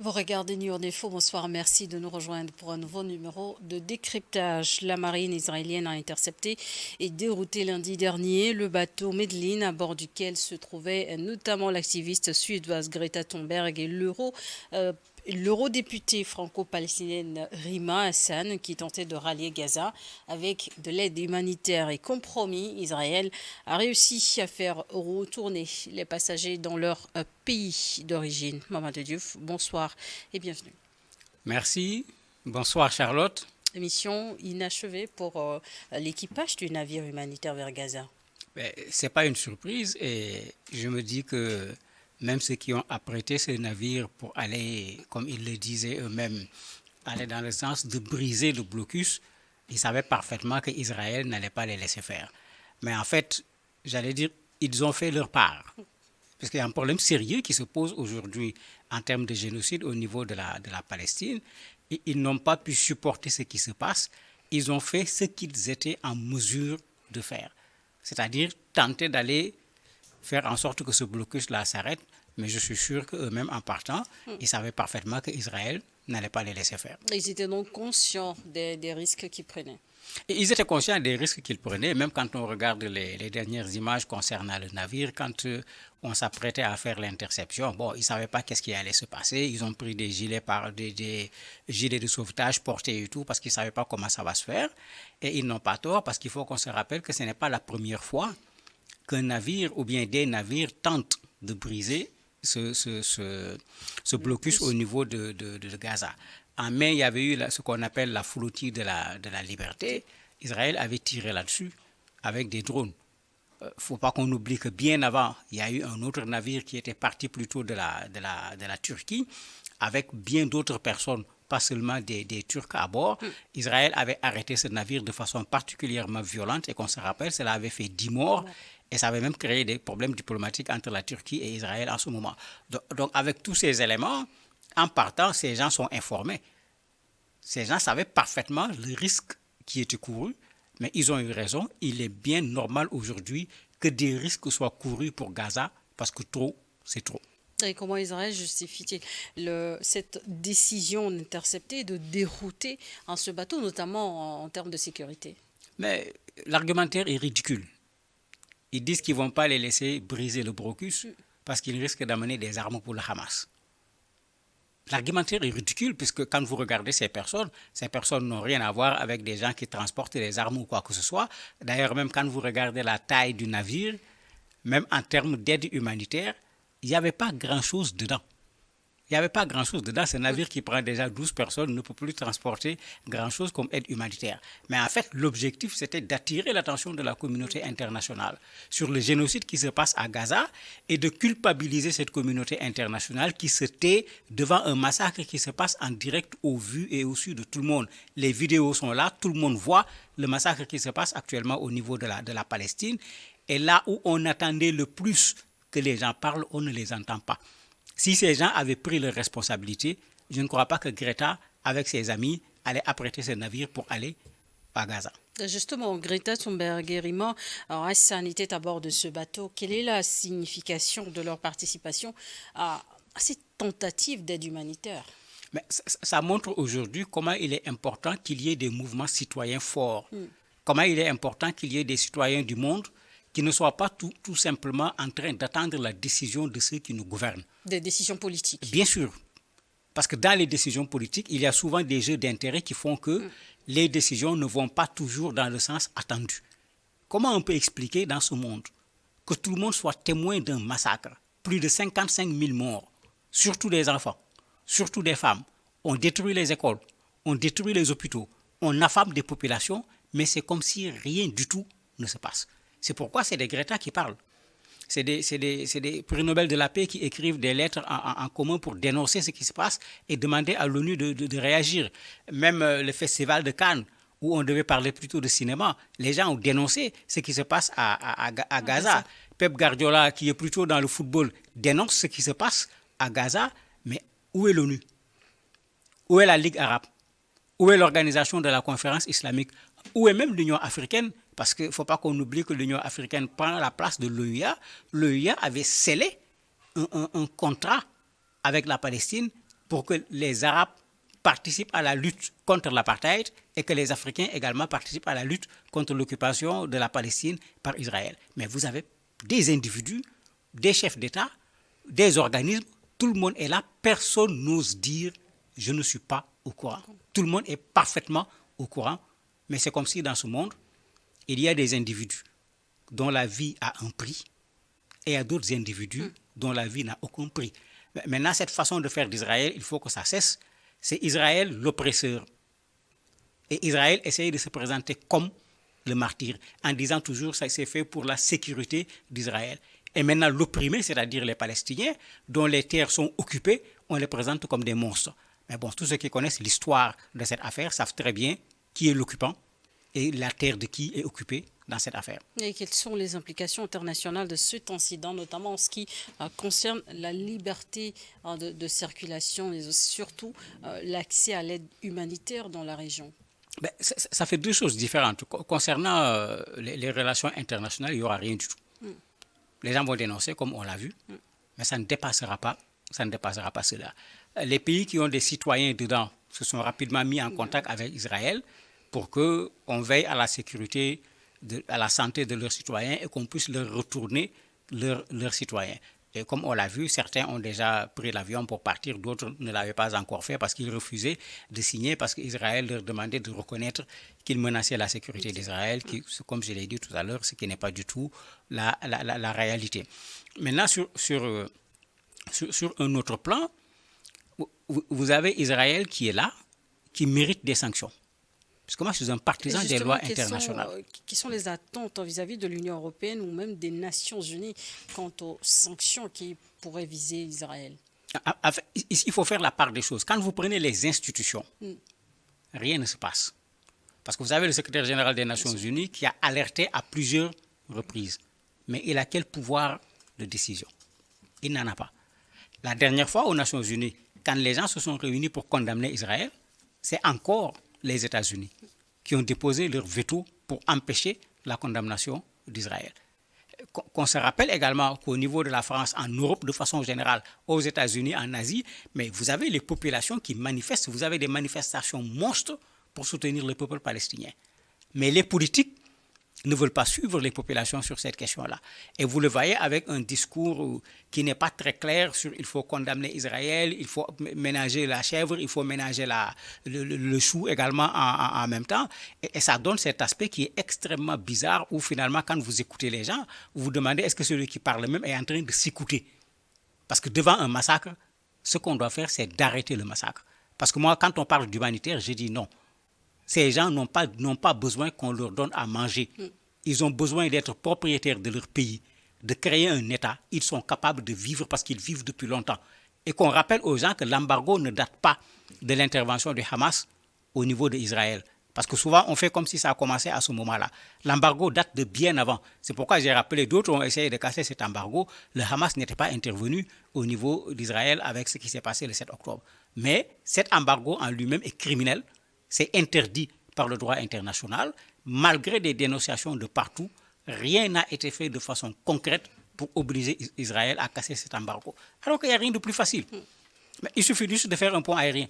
Vous regardez New York Info, bonsoir, merci de nous rejoindre pour un nouveau numéro de décryptage. La marine israélienne a intercepté et dérouté lundi dernier le bateau Medlin à bord duquel se trouvait notamment l'activiste suédoise Greta Thunberg et euh, l'eurodéputée franco-palestinienne Rima Hassan qui tentait de rallier Gaza avec de l'aide humanitaire et compromis. Israël a réussi à faire retourner les passagers dans leur pays d'origine. Maman de Diouf, bonsoir et bienvenue. Merci. Bonsoir Charlotte. Mission inachevée pour l'équipage du navire humanitaire vers Gaza. C'est pas une surprise et je me dis que même ceux qui ont apprêté ce navire pour aller, comme ils le disaient eux-mêmes, aller dans le sens de briser le blocus, ils savaient parfaitement qu'Israël n'allait pas les laisser faire. Mais en fait, j'allais dire, ils ont fait leur part. Parce qu'il y a un problème sérieux qui se pose aujourd'hui en termes de génocide au niveau de la Palestine. Et ils n'ont pas pu supporter ce qui se passe. Ils ont fait ce qu'ils étaient en mesure de faire. C'est-à-dire tenter d'aller faire en sorte que ce blocus-là s'arrête. Mais je suis sûr qu'eux-mêmes, en partant, ils savaient parfaitement qu'Israël n'allait pas les laisser faire. Ils étaient donc conscients des risques qu'ils prenaient. Et ils étaient conscients des risques qu'ils prenaient, même quand on regarde les dernières images concernant le navire, quand on s'apprêtait à faire l'interception, bon, ils ne savaient pas qu'est-ce qui allait se passer. Ils ont pris des gilets, des gilets de sauvetage portés et tout, parce qu'ils ne savaient pas comment ça va se faire. Et ils n'ont pas tort, parce qu'il faut qu'on se rappelle que ce n'est pas la première fois qu'un navire ou bien des navires tentent de briser ce blocus au niveau de Gaza. En mai, il y avait eu ce qu'on appelle la flottille de la liberté. Israël avait tiré là-dessus avec des drones. Il ne faut pas qu'on oublie que bien avant, il y a eu un autre navire qui était parti plutôt de la Turquie avec bien d'autres personnes, pas seulement des Turcs à bord. Israël avait arrêté ce navire de façon particulièrement violente et qu'on se rappelle, cela avait fait 10 morts et ça avait même créé des problèmes diplomatiques entre la Turquie et Israël en ce moment. Donc avec tous ces éléments, en partant, ces gens sont informés. Ces gens savaient parfaitement le risque qui était couru, mais ils ont eu raison. Il est bien normal aujourd'hui que des risques soient courus pour Gaza parce que trop, c'est trop. Et comment Israël justifie cette décision d'intercepter, de dérouter en ce bateau, notamment en termes de sécurité? Mais l'argumentaire est ridicule. Ils disent qu'ils ne vont pas les laisser briser le blocus parce qu'ils risquent d'amener des armes pour le Hamas. L'argumentaire est ridicule puisque quand vous regardez ces personnes n'ont rien à voir avec des gens qui transportent des armes ou quoi que ce soit. D'ailleurs, même quand vous regardez la taille du navire, même en termes d'aide humanitaire, il n'y avait pas grand-chose dedans. Il n'y avait pas grand-chose dedans. Ce navire qui prend déjà 12 personnes ne peut plus transporter grand-chose comme aide humanitaire. Mais en fait, l'objectif, c'était d'attirer l'attention de la communauté internationale sur le génocide qui se passe à Gaza et de culpabiliser cette communauté internationale qui se tait devant un massacre qui se passe en direct au vu et au su de tout le monde. Les vidéos sont là, tout le monde voit le massacre qui se passe actuellement au niveau de la Palestine. Et là où on attendait le plus que les gens parlent, on ne les entend pas. Si ces gens avaient pris leurs responsabilités, je ne crois pas que Greta, avec ses amis, allait apprêter ce navire pour aller à Gaza. Justement, Greta Thunberg et Rima Hassan étaient à bord de ce bateau. Quelle est la signification de leur participation à cette tentative d'aide humanitaire? Mais ça montre aujourd'hui comment il est important qu'il y ait des mouvements citoyens forts. Comment il est important qu'il y ait des citoyens du monde qui ne soient pas tout simplement en train d'attendre la décision de ceux qui nous gouvernent. Des décisions politiques. Bien sûr. Parce que dans les décisions politiques, il y a souvent des jeux d'intérêt qui font que les décisions ne vont pas toujours dans le sens attendu. Comment on peut expliquer dans ce monde que tout le monde soit témoin d'un massacre, plus de 55 000 morts, surtout des enfants, surtout des femmes. On détruit les écoles, on détruit les hôpitaux, on affame des populations, mais c'est comme si rien du tout ne se passe. C'est pourquoi c'est des Greta qui parlent. C'est des prix Nobel de la paix qui écrivent des lettres en commun pour dénoncer ce qui se passe et demander à l'ONU de réagir. Même le festival de Cannes, où on devait parler plutôt de cinéma, les gens ont dénoncé ce qui se passe à Gaza. Pep Guardiola, qui est plutôt dans le football, dénonce ce qui se passe à Gaza. Mais où est l'ONU? Où est la Ligue arabe? Où est l'organisation de la conférence islamique? Où est même l'Union africaine? Parce qu'il ne faut pas qu'on oublie que l'Union africaine prend la place de l'OUA. L'OUA avait scellé un contrat avec la Palestine pour que les Arabes participent à la lutte contre l'apartheid et que les Africains également participent à la lutte contre l'occupation de la Palestine par Israël. Mais vous avez des individus, des chefs d'État, des organismes, tout le monde est là, personne n'ose dire « je ne suis pas au courant ». Tout le monde est parfaitement au courant, mais c'est comme si dans ce monde, il y a des individus dont la vie a un prix et il y a d'autres individus dont la vie n'a aucun prix. Maintenant, cette façon de faire d'Israël, il faut que ça cesse. C'est Israël l'oppresseur. Et Israël essaye de se présenter comme le martyr, en disant toujours que ça s'est fait pour la sécurité d'Israël. Et maintenant, l'opprimé, c'est-à-dire les Palestiniens, dont les terres sont occupées, on les présente comme des monstres. Mais bon, tous ceux qui connaissent l'histoire de cette affaire savent très bien qui est l'occupant et la terre de qui est occupée dans cette affaire. Et quelles sont les implications internationales de cet incident, notamment en ce qui concerne la liberté de circulation, mais surtout l'accès à l'aide humanitaire dans la région? Ça fait deux choses différentes. Concernant les relations internationales, il n'y aura rien du tout. Les gens vont dénoncer, comme on l'a vu, mais ça ne dépassera pas cela. Les pays qui ont des citoyens dedans se sont rapidement mis en contact avec Israël pour qu'on veille à la sécurité, à la santé de leurs citoyens et qu'on puisse leur retourner leurs citoyens. Et comme on l'a vu, certains ont déjà pris l'avion pour partir, d'autres ne l'avaient pas encore fait parce qu'ils refusaient de signer, parce qu'Israël leur demandait de reconnaître qu'ils menaçaient la sécurité d'Israël, qui, comme je l'ai dit tout à l'heure, ce qui n'est pas du tout la réalité. Maintenant, sur un autre plan, vous avez Israël qui est là, qui mérite des sanctions. Parce que moi, je suis un partisan des lois internationales. Quelles sont les attentes vis-à-vis de l'Union européenne ou même des Nations unies quant aux sanctions qui pourraient viser Israël? Ici, il faut faire la part des choses. Quand vous prenez les institutions, rien ne se passe. Parce que vous avez le secrétaire général des Nations unies qui a alerté à plusieurs reprises. Mais il a quel pouvoir de décision? Il n'en a pas. La dernière fois aux Nations unies, quand les gens se sont réunis pour condamner Israël, c'est encore les États-Unis qui ont déposé leur veto pour empêcher la condamnation d'Israël. Qu'on se rappelle également qu'au niveau de la France, en Europe de façon générale, aux États-Unis, en Asie, mais vous avez les populations qui manifestent, vous avez des manifestations monstres pour soutenir le peuple palestinien. Mais les politiques ne veulent pas suivre les populations sur cette question-là. Et vous le voyez avec un discours qui n'est pas très clair sur il faut condamner Israël, il faut ménager la chèvre, il faut ménager le chou également en même temps. Et ça donne cet aspect qui est extrêmement bizarre où finalement quand vous écoutez les gens, vous vous demandez est-ce que celui qui parle même est en train de s'écouter. Parce que devant un massacre, ce qu'on doit faire c'est d'arrêter le massacre. Parce que moi quand on parle d'humanitaire, je dis non. Ces gens n'ont pas besoin qu'on leur donne à manger. Ils ont besoin d'être propriétaires de leur pays, de créer un État. Ils sont capables de vivre parce qu'ils vivent depuis longtemps. Et qu'on rappelle aux gens que l'embargo ne date pas de l'intervention du Hamas au niveau d'Israël. Parce que souvent, on fait comme si ça a commencé à ce moment-là. L'embargo date de bien avant. C'est pourquoi j'ai rappelé, d'autres ont essayé de casser cet embargo. Le Hamas n'était pas intervenu au niveau d'Israël avec ce qui s'est passé le 7 octobre. Mais cet embargo en lui-même est criminel. C'est interdit par le droit international. Malgré des dénonciations de partout, rien n'a été fait de façon concrète pour obliger Israël à casser cet embargo. Alors qu'il n'y a rien de plus facile. Mais il suffit juste de faire un pont aérien.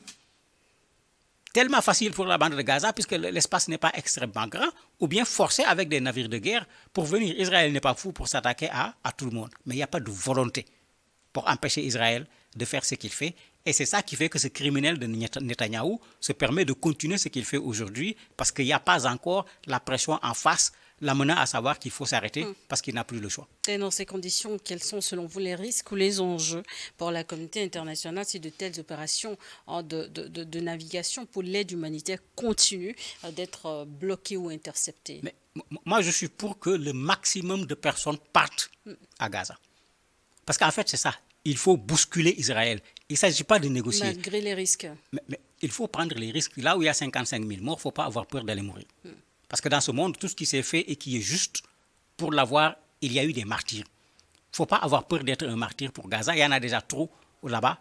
Tellement facile pour la bande de Gaza puisque l'espace n'est pas extrêmement grand, ou bien forcer avec des navires de guerre pour venir. Israël n'est pas fou pour s'attaquer à tout le monde. Mais il n'y a pas de volonté pour empêcher Israël de faire ce qu'il fait. Et c'est ça qui fait que ce criminel de Netanyahou se permet de continuer ce qu'il fait aujourd'hui parce qu'il n'y a pas encore la pression en face, l'amenant à savoir qu'il faut s'arrêter parce qu'il n'a plus le choix. Et dans ces conditions, quels sont selon vous les risques ou les enjeux pour la communauté internationale si de telles opérations de navigation pour l'aide humanitaire continuent d'être bloquées ou interceptées? Mais moi, je suis pour que le maximum de personnes partent à Gaza. Parce qu'en fait, c'est ça. Il faut bousculer Israël. Il ne s'agit pas de négocier. Malgré les risques. Mais il faut prendre les risques. Là où il y a 55 000 morts, il ne faut pas avoir peur d'aller mourir. Parce que dans ce monde, tout ce qui s'est fait et qui est juste, pour l'avoir, il y a eu des martyrs. Il ne faut pas avoir peur d'être un martyr pour Gaza. Il y en a déjà trop là-bas,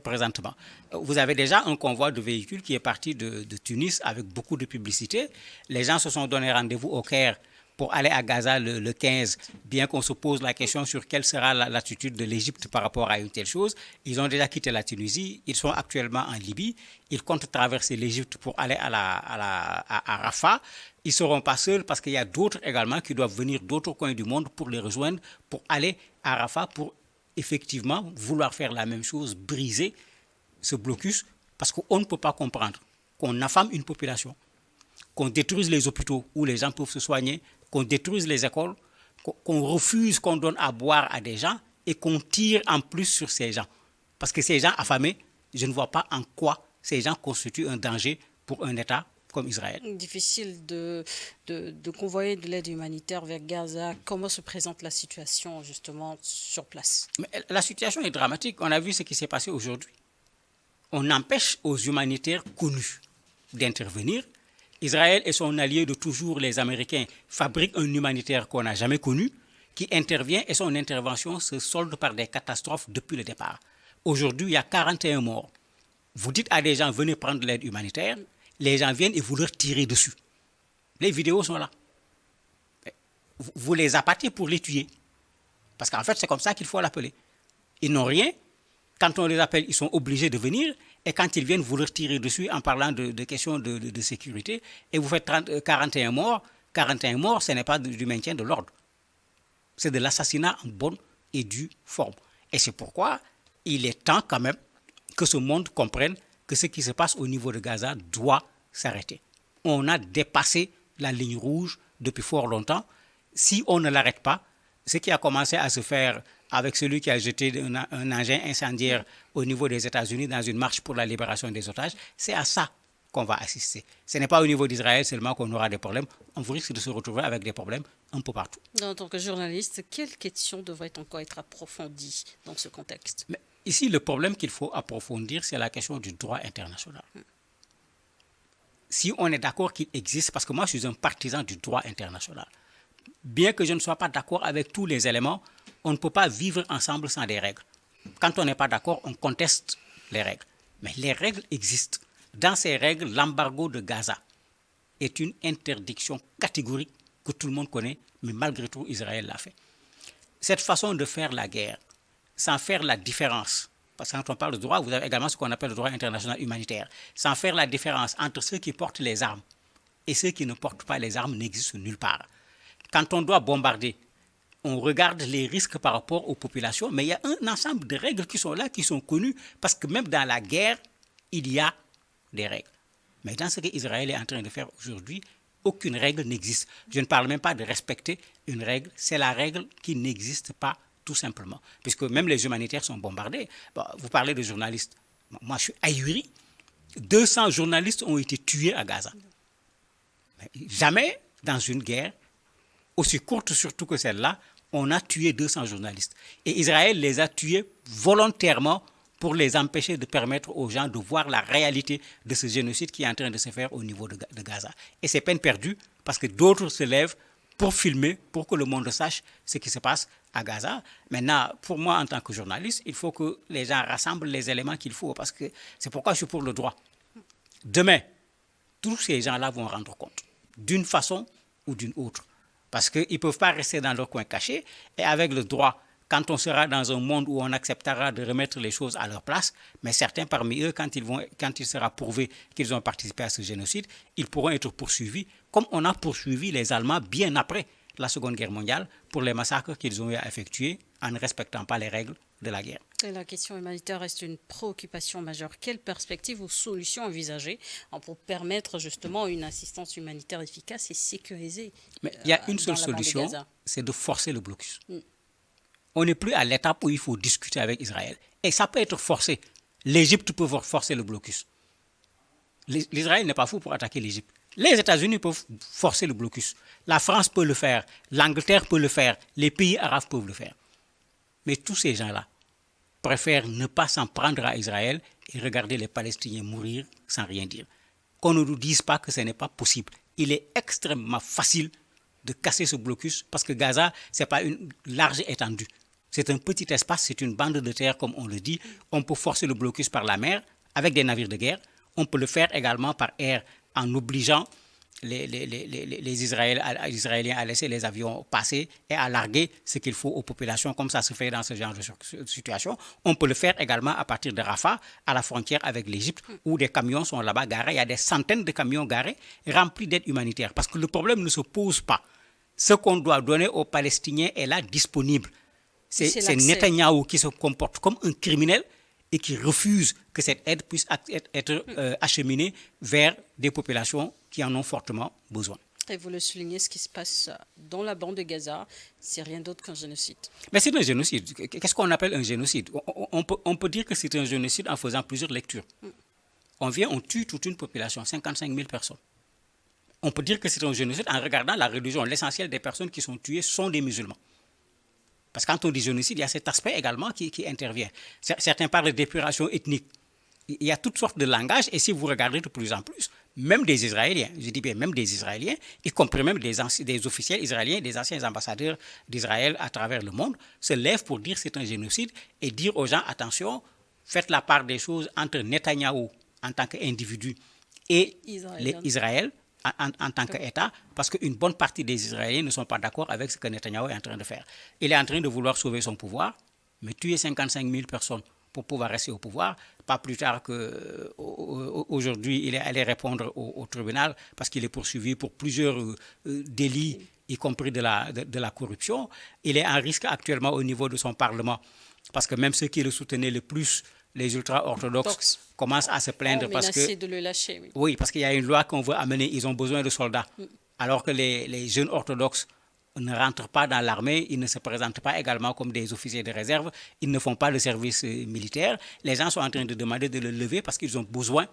présentement. Vous avez déjà un convoi de véhicules qui est parti de Tunis avec beaucoup de publicité. Les gens se sont donné rendez-vous au Caire pour aller à Gaza le 15, bien qu'on se pose la question sur quelle sera l'attitude de l'Égypte par rapport à une telle chose. Ils ont déjà quitté la Tunisie, ils sont actuellement en Libye, ils comptent traverser l'Égypte pour aller à Rafah. Ils ne seront pas seuls parce qu'il y a d'autres également qui doivent venir d'autres coins du monde pour les rejoindre, pour aller à Rafah, pour effectivement vouloir faire la même chose, briser ce blocus, parce qu'on ne peut pas comprendre qu'on affame une population, qu'on détruise les hôpitaux où les gens peuvent se soigner, qu'on détruise les écoles, qu'on refuse qu'on donne à boire à des gens et qu'on tire en plus sur ces gens. Parce que ces gens affamés, je ne vois pas en quoi ces gens constituent un danger pour un État comme Israël. Difficile de convoyer de l'aide humanitaire vers Gaza. Comment se présente la situation justement sur place? Mais la situation est dramatique. On a vu ce qui s'est passé aujourd'hui. On empêche aux humanitaires connus d'intervenir. Israël et son allié de toujours, les Américains, fabriquent un humanitaire qu'on n'a jamais connu, qui intervient et son intervention se solde par des catastrophes depuis le départ. Aujourd'hui, il y a 41 morts. Vous dites à des gens, venez prendre l'aide humanitaire, les gens viennent et vous leur tirez dessus. Les vidéos sont là. Vous les appâtez pour les tuer. Parce qu'en fait, c'est comme ça qu'il faut l'appeler. Ils n'ont rien. Quand on les appelle, ils sont obligés de venir. Et quand ils viennent, vous leur tirez dessus en parlant de questions de sécurité. Et vous faites 41 morts. 41 morts, ce n'est pas du maintien de l'ordre. C'est de l'assassinat en bonne et due forme. Et c'est pourquoi il est temps quand même que ce monde comprenne que ce qui se passe au niveau de Gaza doit s'arrêter. On a dépassé la ligne rouge depuis fort longtemps. Si on ne l'arrête pas, ce qui a commencé à se faire avec celui qui a jeté un engin incendiaire au niveau des États-Unis dans une marche pour la libération des otages, c'est à ça qu'on va assister. Ce n'est pas au niveau d'Israël seulement qu'on aura des problèmes. On risque de se retrouver avec des problèmes un peu partout. En tant que journaliste, quelles questions devraient encore être approfondies dans ce contexte? Mais ici, le problème qu'il faut approfondir, c'est la question du droit international. Si on est d'accord qu'il existe, parce que moi je suis un partisan du droit international, bien que je ne sois pas d'accord avec tous les éléments, on ne peut pas vivre ensemble sans des règles. Quand on n'est pas d'accord, on conteste les règles. Mais les règles existent. Dans ces règles, l'embargo de Gaza est une interdiction catégorique que tout le monde connaît, mais malgré tout, Israël l'a fait. Cette façon de faire la guerre, sans faire la différence, parce que quand on parle de droit, vous avez également ce qu'on appelle le droit international humanitaire, sans faire la différence entre ceux qui portent les armes et ceux qui ne portent pas les armes n'existe nulle part. Quand on doit bombarder, on regarde les risques par rapport aux populations, mais il y a un ensemble de règles qui sont là, qui sont connues, parce que même dans la guerre, il y a des règles. Mais dans ce qu'Israël est en train de faire aujourd'hui, aucune règle n'existe. Je ne parle même pas de respecter une règle, c'est la règle qui n'existe pas tout simplement. Puisque même les humanitaires sont bombardés. Bon, vous parlez de journalistes. Moi, je suis ahuri. 200 journalistes ont été tués à Gaza. Mais jamais dans une guerre, aussi courte surtout que celle-là, on a tué 200 journalistes. Et Israël les a tués volontairement pour les empêcher de permettre aux gens de voir la réalité de ce génocide qui est en train de se faire au niveau de Gaza. Et c'est peine perdue parce que d'autres se lèvent pour filmer, pour que le monde sache ce qui se passe à Gaza. Maintenant, pour moi, en tant que journaliste, il faut que les gens rassemblent les éléments qu'il faut parce que c'est pourquoi je suis pour le droit. Demain, tous ces gens-là vont rendre compte d'une façon ou d'une autre. Parce qu'ils ne peuvent pas rester dans leur coin caché. Et avec le droit, quand on sera dans un monde où on acceptera de remettre les choses à leur place, mais certains parmi eux, quand il sera prouvé qu'ils ont participé à ce génocide, ils pourront être poursuivis, comme on a poursuivi les Allemands bien après la Seconde Guerre mondiale pour les massacres qu'ils ont eu à effectuer en ne respectant pas les règles de la guerre. Et la question humanitaire reste une préoccupation majeure. Quelles perspectives ou solutions envisagées pour permettre justement une assistance humanitaire efficace et sécurisée? Mais il y a une seule solution, c'est de forcer le blocus. On n'est plus à l'étape où il faut discuter avec Israël. Et ça peut être forcé. L'Égypte peut forcer le blocus. L'Israël n'est pas fou pour attaquer l'Égypte. Les États-Unis peuvent forcer le blocus. La France peut le faire. L'Angleterre peut le faire. Les pays arabes peuvent le faire. Mais tous ces gens-là préfèrent ne pas s'en prendre à Israël et regarder les Palestiniens mourir sans rien dire. Qu'on ne nous dise pas que ce n'est pas possible. Il est extrêmement facile de casser ce blocus parce que Gaza, ce n'est pas une large étendue. C'est un petit espace, c'est une bande de terre comme on le dit. On peut forcer le blocus par la mer avec des navires de guerre. On peut le faire également par air en obligeant les Israéliens à laisser les avions passer et à larguer ce qu'il faut aux populations, comme ça se fait dans ce genre de situation. On peut le faire également à partir de Rafah, à la frontière avec l'Égypte, où des camions sont là-bas garés. Il y a des centaines de camions garés remplis d'aide humanitaire. Parce que le problème ne se pose pas. Ce qu'on doit donner aux Palestiniens est là disponible. C'est Netanyahou qui se comporte comme un criminel et qui refuse que cette aide puisse être acheminée vers des populations qui en ont fortement besoin. Et vous le soulignez, ce qui se passe dans la bande de Gaza, c'est rien d'autre qu'un génocide. Mais c'est un génocide. Qu'est-ce qu'on appelle un génocide? On peut dire que c'est un génocide en faisant plusieurs lectures. On vient, on tue toute une population, 55 000 personnes. On peut dire que c'est un génocide en regardant la religion. L'essentiel des personnes qui sont tuées sont des musulmans. Parce que quand on dit génocide, il y a cet aspect également qui intervient. Certains parlent d'épuration ethnique. Il y a toutes sortes de langages, et si vous regardez de plus en plus, même des Israéliens, je dis bien même des Israéliens, y compris même des officiels israéliens, des anciens ambassadeurs d'Israël à travers le monde, se lèvent pour dire que c'est un génocide et dire aux gens, attention, faites la part des choses entre Netanyahou en tant qu'individu et Israël en tant qu'État, parce qu'une bonne partie des Israéliens ne sont pas d'accord avec ce que Netanyahou est en train de faire. Il est en train de vouloir sauver son pouvoir, mais tuer 55 000 personnes pour pouvoir rester au pouvoir. Pas plus tard qu'aujourd'hui, il est allé répondre au tribunal parce qu'il est poursuivi pour plusieurs délits, y compris de la corruption. Il est en risque actuellement au niveau de son Parlement parce que même ceux qui le soutenaient le plus, les ultra-orthodoxes, commencent à se plaindre parce que... de le lâcher, oui, parce qu'il y a une loi qu'on veut amener, ils ont besoin de soldats. Alors que les jeunes orthodoxes ne rentrent pas dans l'armée, ils ne se présentent pas également comme des officiers de réserve, ils ne font pas le service militaire. Les gens sont en train de demander de le lever parce qu'ils ont besoin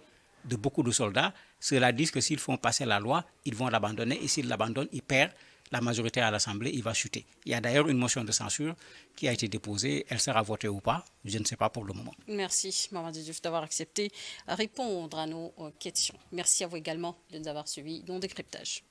de beaucoup de soldats. Cela dit que s'ils font passer la loi, ils vont l'abandonner et s'ils l'abandonnent, ils perdent la majorité à l'Assemblée, il va chuter. Il y a d'ailleurs une motion de censure qui a été déposée. Elle sera votée ou pas, je ne sais pas pour le moment. Merci, Mamadi Diouf, d'avoir accepté à répondre à nos questions. Merci à vous également de nous avoir suivis dans Décryptage.